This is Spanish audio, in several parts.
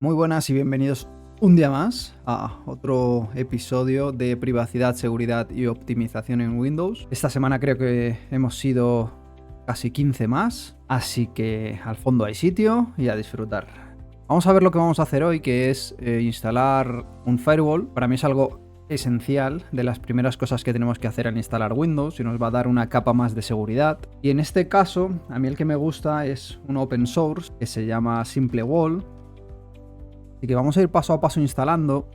Muy buenas y bienvenidos un día más a otro episodio de privacidad, seguridad y optimización en Windows. Esta semana creo que hemos sido casi 15 más, así que al fondo hay sitio y a disfrutar. Vamos a ver lo que vamos a hacer hoy, que es instalar un firewall. Para mí es algo esencial, de las primeras cosas que tenemos que hacer al instalar Windows, y nos va a dar una capa más de seguridad. Y en este caso, a mí el que me gusta es un open source que se llama Simplewall. Así que vamos a ir paso a paso instalando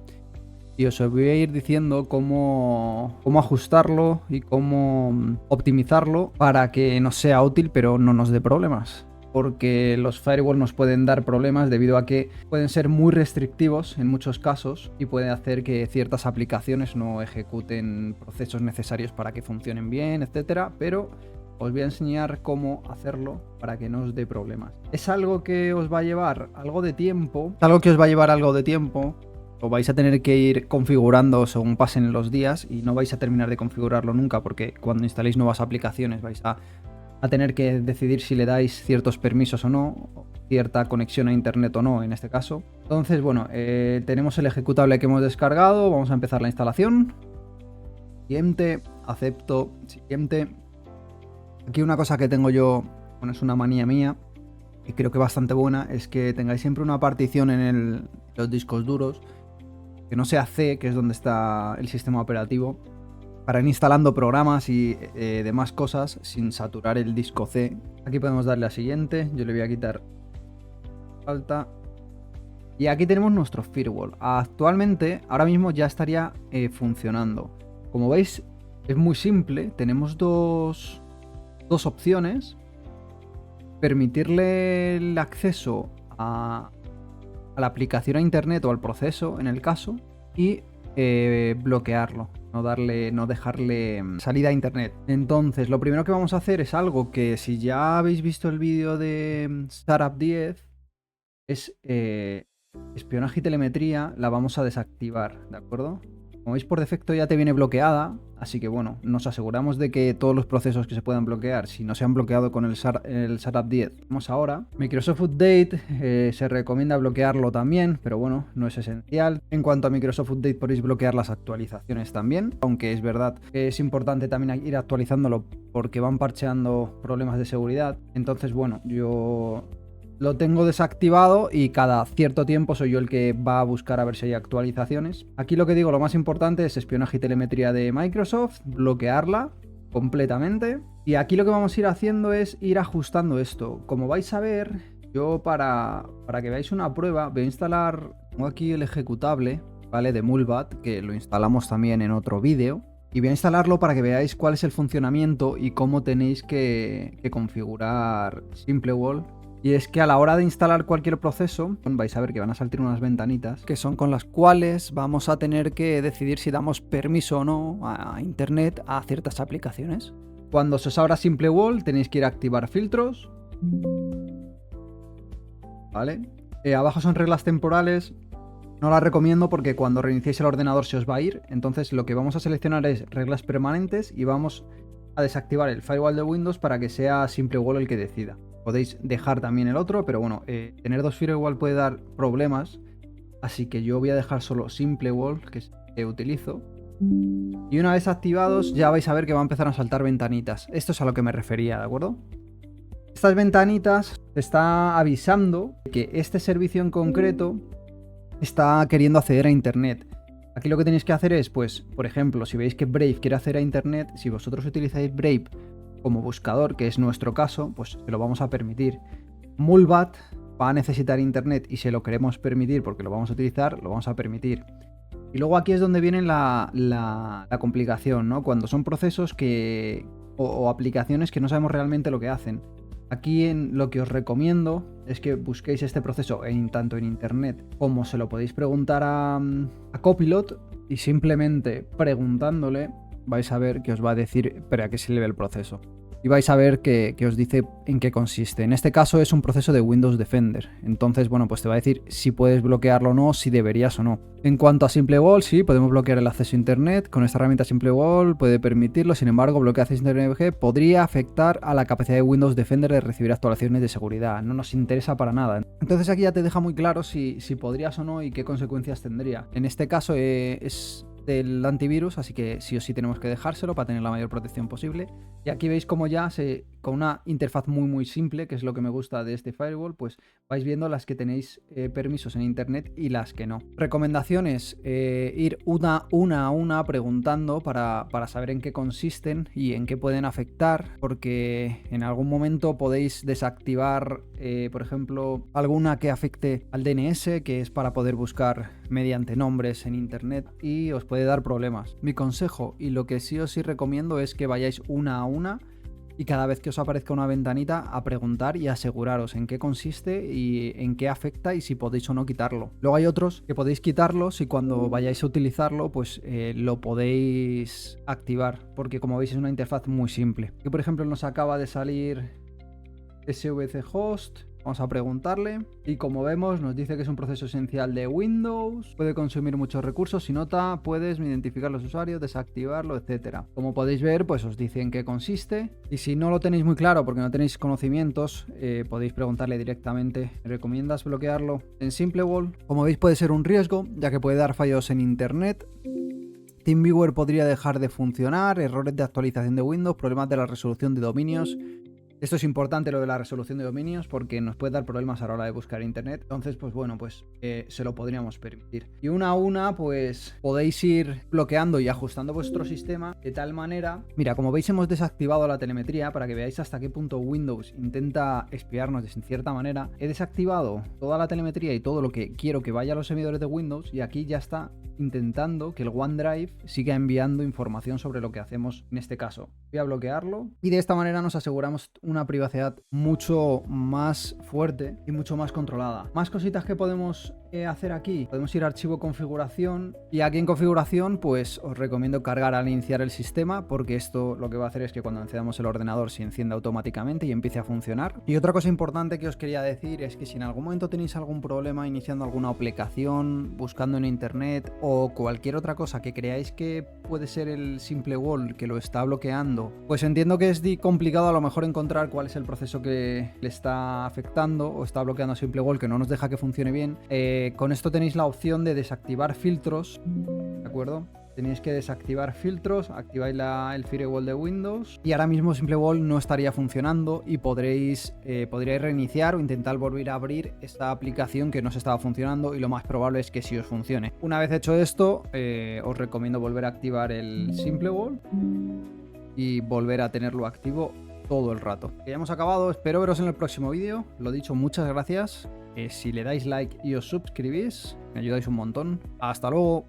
y os voy a ir diciendo cómo ajustarlo y cómo optimizarlo para que nos sea útil pero no nos dé problemas. Porque los firewall nos pueden dar problemas debido a que pueden ser muy restrictivos en muchos casos y puede hacer que ciertas aplicaciones no ejecuten procesos necesarios para que funcionen bien, etcétera, pero os voy a enseñar cómo hacerlo para que no os dé problemas. Es algo que os va a llevar algo de tiempo. Lo vais a tener que ir configurando según pasen los días y no vais a terminar de configurarlo nunca, porque cuando instaléis nuevas aplicaciones vais a tener que decidir si le dais ciertos permisos o no, cierta conexión a internet o no en este caso. Entonces, bueno, tenemos el ejecutable que hemos descargado. Vamos a empezar la instalación. Siguiente, acepto, siguiente. Aquí una cosa que tengo yo, bueno, es una manía mía y creo que bastante buena, es que tengáis siempre una partición en los discos duros, que no sea C, que es donde está el sistema operativo, para ir instalando programas y demás cosas sin saturar el disco C. Aquí podemos darle a siguiente, yo le voy a quitar falta. Y aquí tenemos nuestro firewall. Actualmente, ahora mismo ya estaría funcionando. Como veis, es muy simple, tenemos dos opciones: permitirle el acceso a la aplicación a internet o al proceso en el caso, y bloquearlo, no dejarle salida a internet. Entonces lo primero que vamos a hacer es algo que, si ya habéis visto el vídeo de Startup 10, es espionaje y telemetría. La vamos a desactivar, ¿de acuerdo? Como veis, por defecto ya te viene bloqueada, así que bueno, nos aseguramos de que todos los procesos que se puedan bloquear, si no se han bloqueado con el Startup 10, vamos ahora. Microsoft Update, se recomienda bloquearlo también, pero bueno, no es esencial. En cuanto a Microsoft Update, podéis bloquear las actualizaciones también, aunque es verdad que es importante también ir actualizándolo porque van parcheando problemas de seguridad. Entonces, bueno, yo lo tengo desactivado y cada cierto tiempo soy yo el que va a buscar a ver si hay actualizaciones. Aquí lo que digo, lo más importante es espionaje y telemetría de Microsoft, bloquearla completamente. Y aquí lo que vamos a ir haciendo es ir ajustando esto. Como vais a ver, yo para que veáis una prueba, voy a instalar, tengo aquí el ejecutable, ¿vale? De Mulbat, que lo instalamos también en otro vídeo. Y voy a instalarlo para que veáis cuál es el funcionamiento y cómo tenéis que configurar Simplewall. Y es que a la hora de instalar cualquier proceso, vais a ver que van a saltar unas ventanitas que son con las cuales vamos a tener que decidir si damos permiso o no a internet a ciertas aplicaciones. Cuando se os abra Simplewall tenéis que ir a activar filtros, ¿vale? Abajo son reglas temporales. No las recomiendo porque cuando reiniciéis el ordenador se os va a ir. Entonces lo que vamos a seleccionar es reglas permanentes y vamos a desactivar el firewall de Windows para que sea Simplewall el que decida. Podéis dejar también el otro, pero bueno, tener dos firewall puede dar problemas, así que yo voy a dejar solo Simplewall, que es el que utilizo. Y una vez activados ya vais a ver que va a empezar a saltar ventanitas. Esto es a lo que me refería, ¿de acuerdo? Estas ventanitas te está avisando que este servicio en concreto está queriendo acceder a internet. Aquí lo que tenéis que hacer es, pues, por ejemplo, si veis que Brave quiere acceder a internet, si vosotros utilizáis Brave como buscador, que es nuestro caso, pues se lo vamos a permitir. Mulbat va a necesitar internet y se lo queremos permitir porque lo vamos a utilizar, lo vamos a permitir. Y luego aquí es donde viene la complicación, ¿no? Cuando son procesos o aplicaciones que no sabemos realmente lo que hacen. Aquí lo que os recomiendo es que busquéis este proceso tanto en internet como se lo podéis preguntar a Copilot, y simplemente preguntándole vais a ver que os va a decir para qué sirve el proceso. y vais a ver que os dice en qué consiste. En este caso es un proceso de Windows Defender. Entonces, bueno, pues te va a decir si puedes bloquearlo o no, si deberías o no. En cuanto a Simplewall, sí, podemos bloquear el acceso a Internet. Con esta herramienta Simplewall puede permitirlo. Sin embargo, bloquear acceso a Internet podría afectar a la capacidad de Windows Defender de recibir actualizaciones de seguridad. No nos interesa para nada. Entonces aquí ya te deja muy claro si podrías o no y qué consecuencias tendría. En este caso es del antivirus, así que sí o sí tenemos que dejárselo para tener la mayor protección posible. Y aquí veis como ya con una interfaz muy simple, que es lo que me gusta de este firewall, pues vais viendo las que tenéis permisos en internet y las que no. Recomendaciones, ir una a una preguntando para saber en qué consisten y en qué pueden afectar, porque en algún momento podéis desactivar, por ejemplo, alguna que afecte al DNS, que es para poder buscar mediante nombres en internet, y os puede dar problemas. Mi consejo y lo que sí os recomiendo es que vayáis una a una y cada vez que os aparezca una ventanita a preguntar y aseguraros en qué consiste y en qué afecta y si podéis o no quitarlo. Luego hay otros que podéis quitarlos y cuando vayáis a utilizarlo pues lo podéis activar, porque como veis es una interfaz muy simple. Aquí por ejemplo nos acaba de salir SVC host. Vamos a preguntarle y como vemos nos dice que es un proceso esencial de Windows, puede consumir muchos recursos, si nota puedes identificar los usuarios, desactivarlo, etcétera. Como podéis ver pues os dice en qué consiste y si no lo tenéis muy claro porque no tenéis conocimientos podéis preguntarle directamente. ¿Me recomiendas bloquearlo en Simplewall? Como veis puede ser un riesgo ya que puede dar fallos en internet. TeamViewer podría dejar de funcionar, errores de actualización de Windows, problemas de la resolución de dominios. Esto es importante lo de la resolución de dominios porque nos puede dar problemas a la hora de buscar internet. Entonces, pues bueno, pues se lo podríamos permitir. Y una a una, pues podéis ir bloqueando y ajustando vuestro sistema de tal manera... Mira, como veis hemos desactivado la telemetría para que veáis hasta qué punto Windows intenta espiarnos de cierta manera. He desactivado toda la telemetría y todo lo que quiero que vaya a los servidores de Windows y aquí ya está intentando que el OneDrive siga enviando información sobre lo que hacemos en este caso. Voy a bloquearlo y de esta manera nos aseguramos una privacidad mucho más fuerte y mucho más controlada. Más cositas que podemos hacer aquí. Podemos ir a archivo configuración y aquí en configuración pues os recomiendo cargar al iniciar el sistema porque esto lo que va a hacer es que cuando encendamos el ordenador se encienda automáticamente y empiece a funcionar. Y otra cosa importante que os quería decir es que si en algún momento tenéis algún problema iniciando alguna aplicación, buscando en internet o cualquier otra cosa que creáis que puede ser el Simplewall que lo está bloqueando, pues entiendo que es complicado a lo mejor encontrar cuál es el proceso que le está afectando o está bloqueando a Simplewall que no nos deja que funcione bien. Con esto tenéis la opción de desactivar filtros, ¿de acuerdo? Tenéis que desactivar filtros, activáis el Firewall de Windows y ahora mismo Simplewall no estaría funcionando y podríais reiniciar o intentar volver a abrir esta aplicación que no se estaba funcionando y lo más probable es que sí os funcione. Una vez hecho esto, os recomiendo volver a activar el Simplewall y volver a tenerlo activo todo el rato. Ya hemos acabado, espero veros en el próximo vídeo. Lo dicho, muchas gracias. Si le dais like y os suscribís, me ayudáis un montón. ¡Hasta luego!